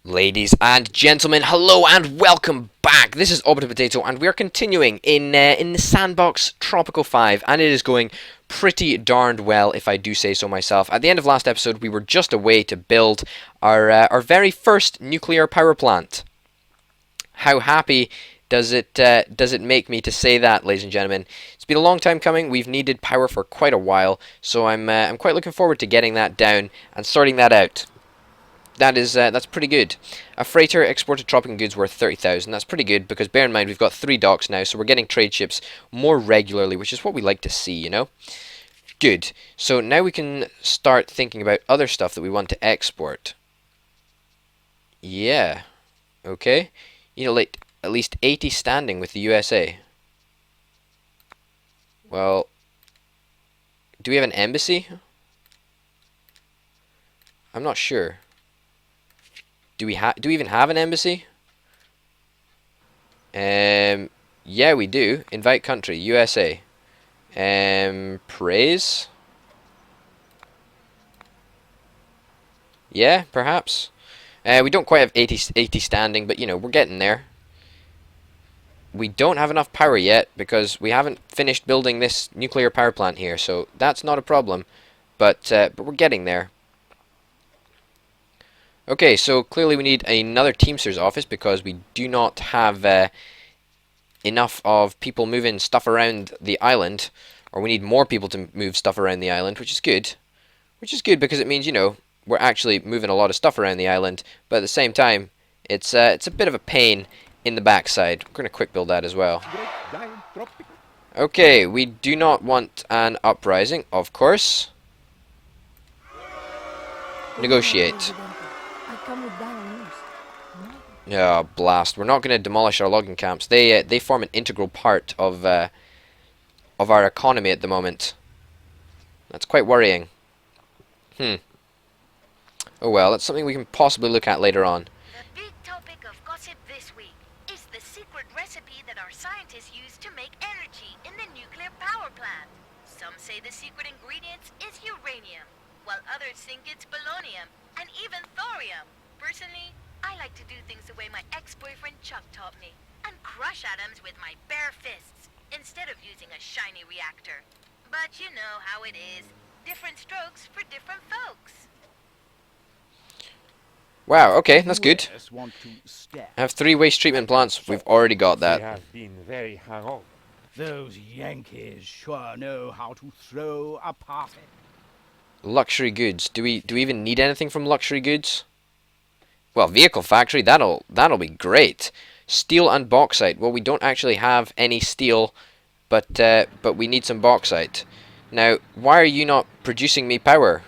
Ladies and gentlemen, hello and welcome back. This is Obita Potato, and we are continuing in the Sandbox Tropico 5, and it is going pretty darned well, if I do say so myself. At the end of last episode, we were just away to build our very first nuclear power plant. How happy does it make me to say that, ladies and gentlemen? It's been a long time coming. We've needed power for quite a while, so I'm quite looking forward to getting that down and sorting that out. That's pretty good. A freighter exported Tropican goods worth 30,000. That's pretty good because bear in mind we've got 3 docks now, so we're getting trade ships more regularly, which is what we like to see, you know. Good. So now we can start thinking about other stuff that we want to export. Yeah. Okay. You know, like at least 80 standing with the USA. Well, do we have an embassy? I'm not sure. Do we even have an embassy? Yeah, we do. Invite country, USA. Praise? Yeah, perhaps. We don't quite have 80 standing, but you know, we're getting there. We don't have enough power yet because we haven't finished building this nuclear power plant here, so that's not a problem. But we're getting there. Okay, so clearly we need another Teamsters office because we do not have enough of people moving stuff around the island, or we need more people to move stuff around the island, which is good. Which is good because it means, you know, we're actually moving a lot of stuff around the island, but at the same time, it's a bit of a pain in the backside. We're going to quick build that as well. Okay, we do not want an uprising, of course. Negotiate. Oh, blast. We're not going to demolish our logging camps. They form an integral part of our economy at the moment. That's quite worrying. Oh well, that's something we can possibly look at later on. The big topic of gossip this week is the secret recipe that our scientists use to make energy in the nuclear power plant. Some say the secret ingredient is uranium, while others think it's polonium and even thorium. Personally, I like to do things the way my ex-boyfriend Chuck taught me, and crush atoms with my bare fists, instead of using a shiny reactor. But you know how it is. Different strokes for different folks. Wow, okay, that's good. I have 3 waste treatment plants. We've already got that. Have been very hard. Those Yankees sure know how to throw a party. Luxury goods. Do we even need anything from luxury goods? Well, vehicle factory, that'll be great. Steel and bauxite. Well, we don't actually have any steel, but we need some bauxite. Now, why are you not producing me power?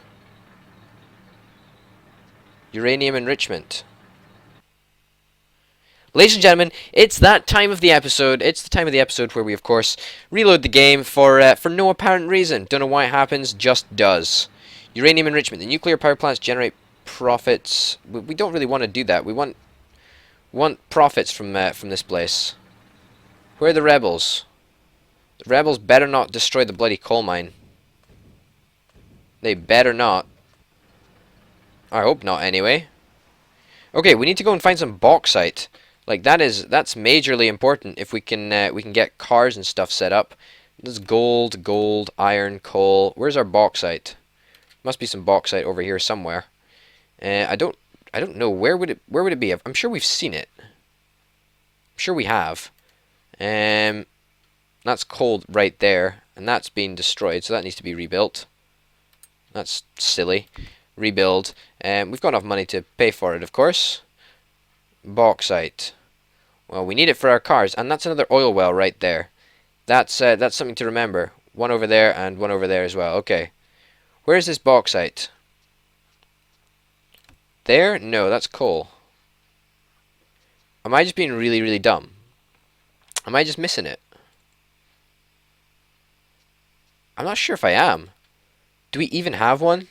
Uranium enrichment. Ladies and gentlemen, it's that time of the episode. It's the time of the episode where we, of course, reload the game for no apparent reason. Don't know why it happens, just does. Uranium enrichment. The nuclear power plants generate profits. We don't really want to do that. We want profits from this place. Where are the rebels? The rebels better not destroy the bloody coal mine. They better not. I hope not, anyway. Okay, we need to go and find some bauxite. Like that's majorly important if we can get cars and stuff set up. There's gold, iron, coal. Where's our bauxite? Must be some bauxite over here somewhere. I don't know where would it be. I'm sure we've seen it. I'm sure we have. That's coal right there, and that's being destroyed, so that needs to be rebuilt. That's silly. Rebuild. We've got enough money to pay for it, of course. Bauxite. Well, we need it for our cars, and that's another oil well right there. That's something to remember. One over there and one over there as well. Okay. Where is this bauxite? There? No, that's coal. Am I just being really, really dumb? Am I just missing it? I'm not sure if I am. Do we even have one?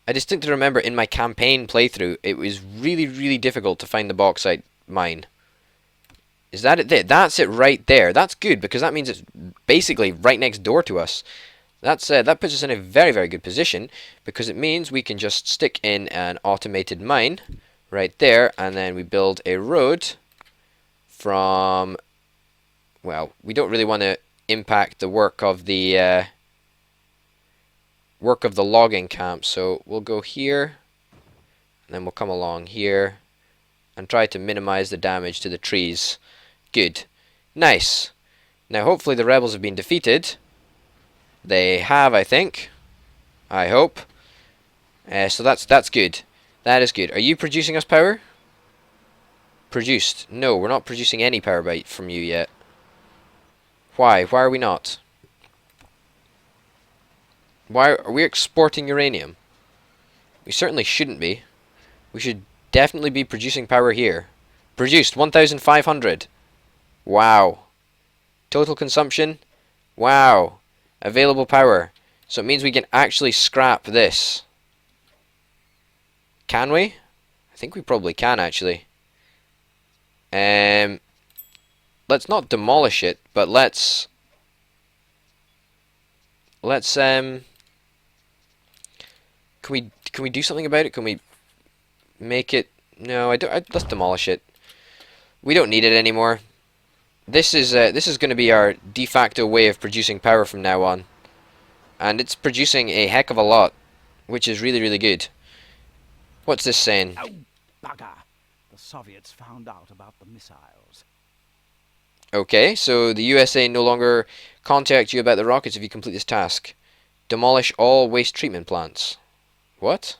I distinctly remember in my campaign playthrough, it was really, really difficult to find the bauxite mine. Is that it there? That's it right there. That's good, because that means it's basically right next door to us. That puts us in a very, very good position, because it means we can just stick in an automated mine right there, and then we build a road from, well, we don't really want to impact the work of the logging camp, so we'll go here, and then we'll come along here and try to minimize the damage to the trees. Good. Nice. Now hopefully the rebels have been defeated. They have, I think. I hope. So that's good. That is good. Are you producing us power? Produced. No, we're not producing any power from you yet. Why? Why are we not? Why are we exporting uranium? We certainly shouldn't be. We should definitely be producing power here. Produced 1,500. Wow. Total consumption? Wow. Available power. So it means we can actually scrap this. Can we? I think we probably can, actually. Let's not demolish it, but let's can we do something about it? Can we make it? No, let's demolish it. We don't need it anymore. This is going to be our de facto way of producing power from now on, and it's producing a heck of a lot, which is really, really good. What's this saying? Oh, bugger. The Soviets found out about the missiles. Okay, so the USA no longer contact you about the rockets if you complete this task. Demolish all waste treatment plants. What?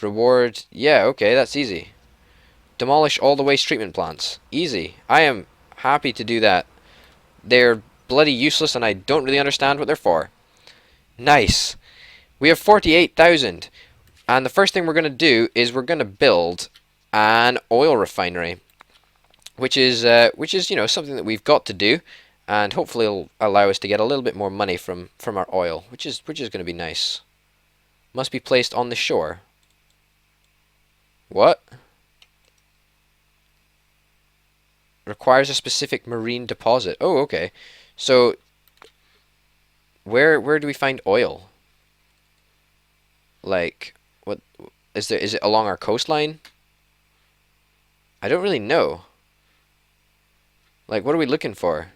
Reward. Yeah, okay, that's easy. Demolish all the waste treatment plants. Easy. I am happy to do that. They're bloody useless and I don't really understand what they're for. Nice. We have 48,000. And the first thing we're going to do is we're going to build an oil refinery. Which is you know, something that we've got to do, and hopefully it'll allow us to get a little bit more money from our oil, which is going to be nice. Must be placed on the shore. What? Requires a specific marine deposit. Oh, okay. So where do we find oil? Like, what is there? Is it along our coastline? I don't really know. Like, what are we looking for?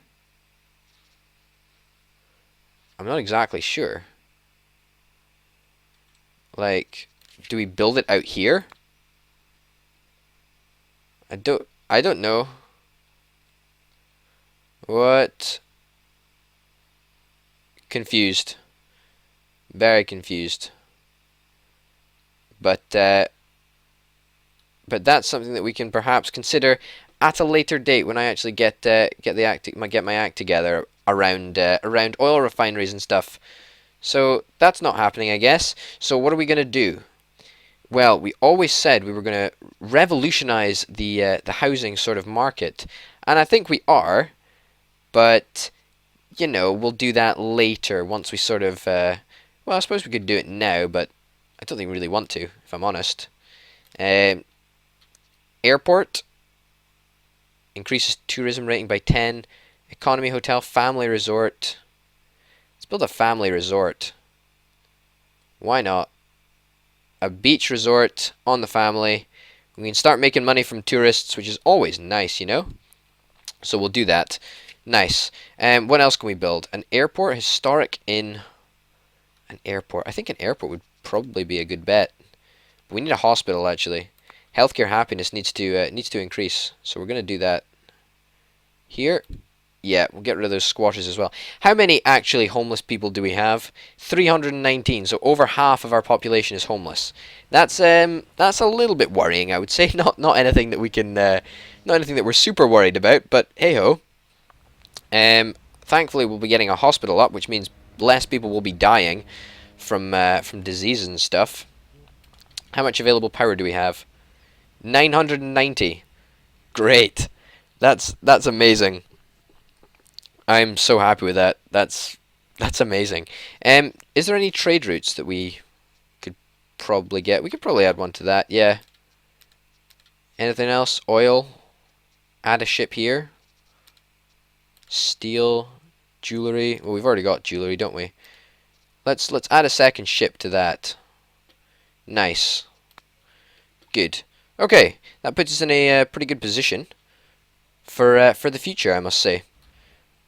I'm not exactly sure. Like, do we build it out here? I don't know. What? Confused. Very confused. But that's something that we can perhaps consider at a later date when I actually get my act together around oil refineries and stuff. So that's not happening, I guess. So what are we gonna do? Well, we always said we were gonna revolutionize the housing sort of market, and I think we are. But you know, we'll do that later once we sort of. Well, I suppose we could do it now, but I don't think we really want to, if I'm honest. Airport. Increases tourism rating by 10. Economy hotel, family resort. Let's build a family resort. Why not? A beach resort on the family. We can start making money from tourists, which is always nice, you know? So we'll do that. Nice. What else can we build? An airport, historic inn. An airport. I think an airport would probably be a good bet. But we need a hospital, actually. Healthcare happiness needs to increase, so we're going to do that. Here, yeah, we'll get rid of those squatters as well. How many actually homeless people do we have? 319, so over half of our population is homeless. That's a little bit worrying, I would say. Not anything that we can, not anything that we're super worried about, but hey ho. Thankfully, we'll be getting a hospital up, which means less people will be dying from diseases and stuff. How much available power do we have? 990. Great. That's amazing. I'm so happy with that. That's amazing. Is there any trade routes that we could probably get? We could probably add one to that. Yeah. Anything else? Oil. Add a ship here. Steel. jewelry. Well, we've already got jewelry, don't we? Let's add a second ship to that. Nice. Good. Okay, that puts us in a pretty good position for the future, I must say.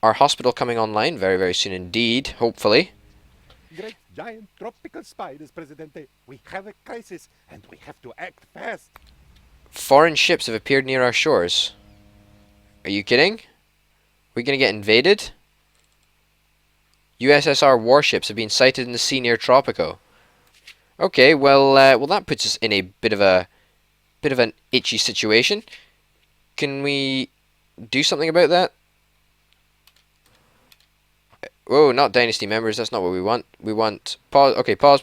Our hospital coming online very, very soon indeed, hopefully. Great giant tropical spiders, Presidente. We have a crisis, and we have to act fast. Foreign ships have appeared near our shores. Are you kidding? Are we going to get invaded? USSR warships have been sighted in the sea near Tropico. Okay, well, that puts us in a bit of an itchy situation. Can we do something about that? Oh, not dynasty members. That's not what we want. We want pause. Okay, pause.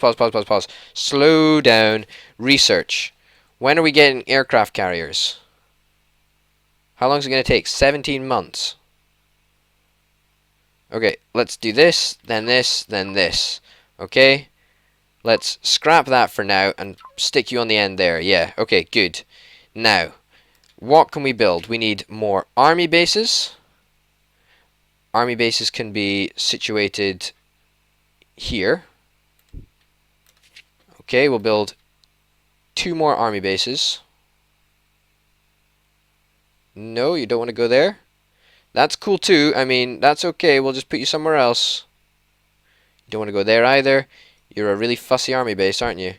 Slow down. Research. When are we getting aircraft carriers? How long is it going to take? 17 months. Okay, let's do this, then this, then this. Okay? Let's scrap that for now and stick you on the end there. Yeah, okay, good. Now, what can we build? We need more army bases. Army bases can be situated here. Okay, we'll build 2 more army bases. No, you don't want to go there? That's cool too. I mean, that's okay. We'll just put you somewhere else. You don't want to go there either. You're a really fussy army base, aren't you?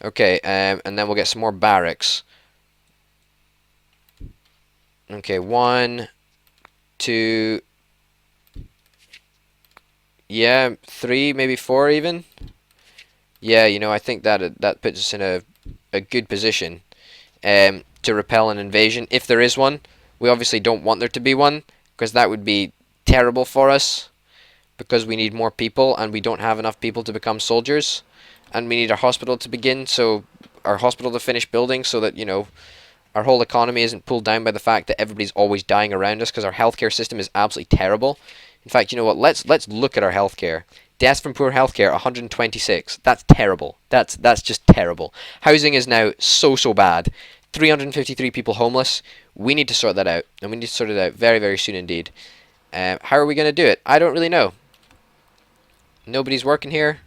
Okay, and then we'll get some more barracks. Okay, 1, 2... Yeah, 3, maybe 4 even. Yeah, you know, I think that puts us in a good position to repel an invasion, if there is one. We obviously don't want there to be one, because that would be terrible for us, because we need more people, and we don't have enough people to become soldiers, and we need our hospital to begin, so our hospital to finish building, so that, you know, our whole economy isn't pulled down by the fact that everybody's always dying around us, because our healthcare system is absolutely terrible. In fact, you know what? Let's look at our healthcare. Deaths from poor healthcare, 126. That's terrible. That's just terrible. Housing is now so bad. 353 people homeless. We need to sort that out, and we need to sort it out very, very soon indeed. How are we going to do it? I don't really know. Nobody's working here.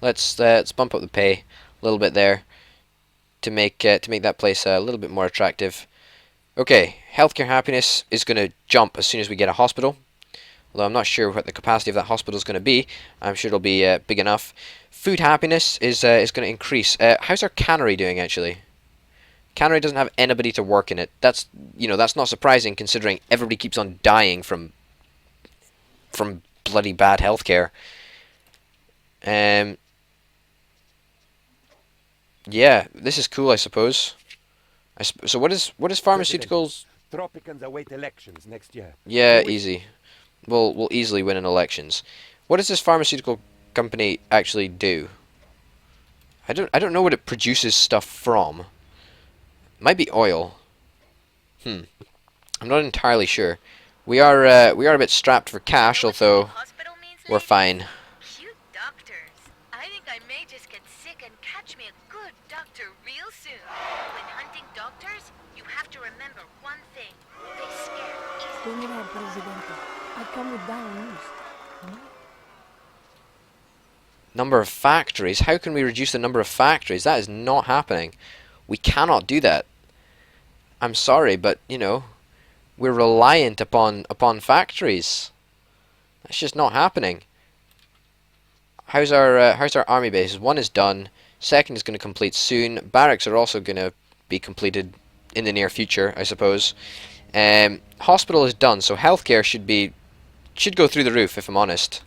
Let's bump up the pay a little bit there to make that place a little bit more attractive. Okay, healthcare happiness is going to jump as soon as we get a hospital. Although I'm not sure what the capacity of that hospital is going to be. I'm sure it'll be big enough. Food happiness is going to increase. How's our cannery doing actually? Cannery doesn't have anybody to work in it. That's not surprising considering everybody keeps on dying from bloody bad healthcare. Yeah, this is cool, I suppose. So what is pharmaceuticals? Tropicans await elections next year. Yeah, easy. We'll easily win in elections. What does this pharmaceutical company actually do? I don't know what it produces stuff from. Might be oil. I'm not entirely sure. We are a bit strapped for cash, although we're fine. Cute doctors. I think I may just get sick and catch me a good doctor real soon. When hunting doctors, you have to remember one thing. They scare easily. Mira, Presidente, I come with bad news. Number of factories? How can we reduce the number of factories? That is not happening. We cannot do that. I'm sorry, but, you know, we're reliant upon factories. That's just not happening. How's our army bases? 1 is done. 2nd is going to complete soon. Barracks are also going to be completed in the near future, I suppose. Hospital is done, so healthcare should go through the roof, if I'm honest.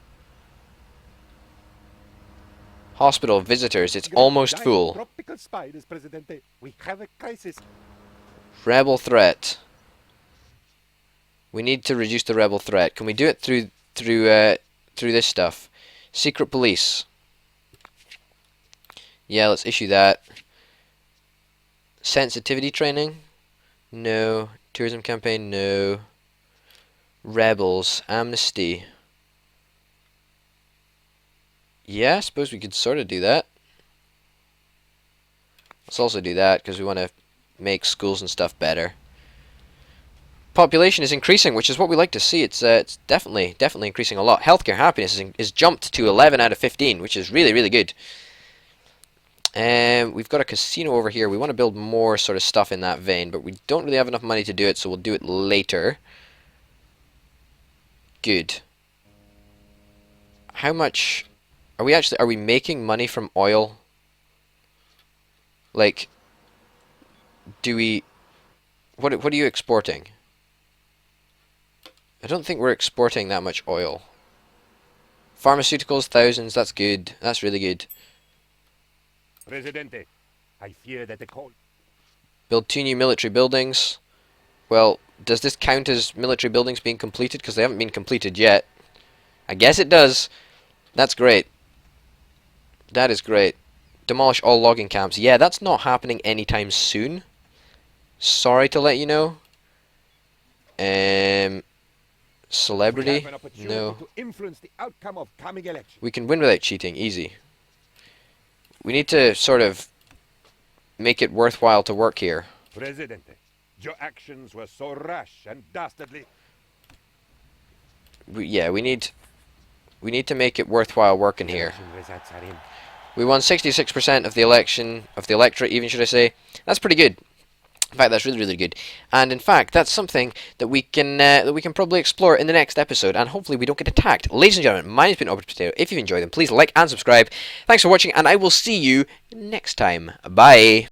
Hospital visitors, it's almost full. Tropical spiders, Presidente. We have a crisis. Rebel threat. We need to reduce the rebel threat. Can we do it through this stuff? Secret police. Yeah, let's issue that. Sensitivity training? No. Tourism campaign? No. Rebels. Amnesty. Yeah, I suppose we could sort of do that. Let's also do that because we want to make schools and stuff better. population is increasing, which is what we like to see. It's definitely increasing a lot. Healthcare happiness is jumped to 11 out of 15, which is really good. We've got a casino over here. We want to build more sort of stuff in that vein, but we don't really have enough money to do it, so we'll do it later. Good. How much are we making money from oil? Like, what are you exporting? I don't think we're exporting that much oil. Pharmaceuticals, thousands, that's good. That's really good. Presidente, I fear that the cold... Build 2 new military buildings. Well, does this count as military buildings being completed? Because they haven't been completed yet. I guess it does. That's great. That is great. Demolish all logging camps. Yeah, that's not happening anytime soon. Sorry to let you know. Celebrity? We have an opportunity No. to influence the outcome of coming election. We can win without cheating. Easy. We need to sort of make it worthwhile to work here. Presidente, your actions were so rash and dastardly. We need to make it worthwhile working here. Election results are in. We won 66% of the electorate, even, should I say. That's pretty good. In fact, that's really good. And in fact, that's something that we can probably explore in the next episode, and hopefully we don't get attacked. Ladies and gentlemen, my name's been Orbit Potato. If you've enjoyed them, please like and subscribe. Thanks for watching, and I will see you next time. Bye.